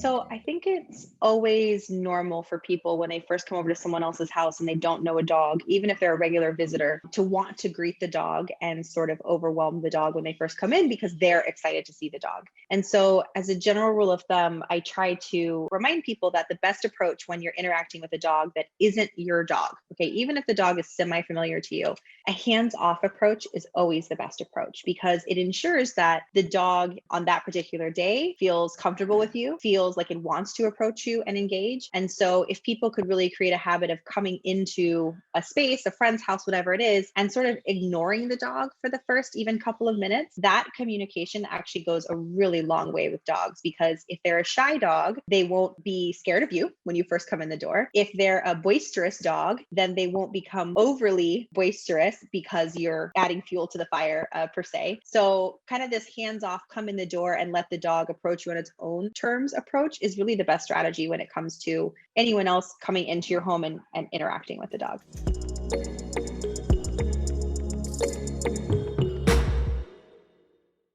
So I think it's always normal for people when they first come over to someone else's house and they don't know a dog, even if they're a regular visitor, to want to greet the dog and sort of overwhelm the dog when they first come in because they're excited to see the dog. And so, as a general rule of thumb, I try to remind people that the best approach when you're interacting with a dog that isn't your dog, okay, even if the dog is semi familiar to you, a hands off approach is always the best approach because it ensures that the dog on that particular day feels comfortable with you, feels like it wants to approach you and engage. And so if people could really create a habit of coming into a space, a friend's house, whatever it is, and sort of ignoring the dog for the first even couple of minutes, that communication actually goes a really long way with dogs because if they're a shy dog, they won't be scared of you when you first come in the door. If they're a boisterous dog, then they won't become overly boisterous because you're adding fuel to the fire per se. So kind of this hands off, come in the door and let the dog approach you on its own terms approach is really the best strategy when it comes to anyone else coming into your home and interacting with the dog.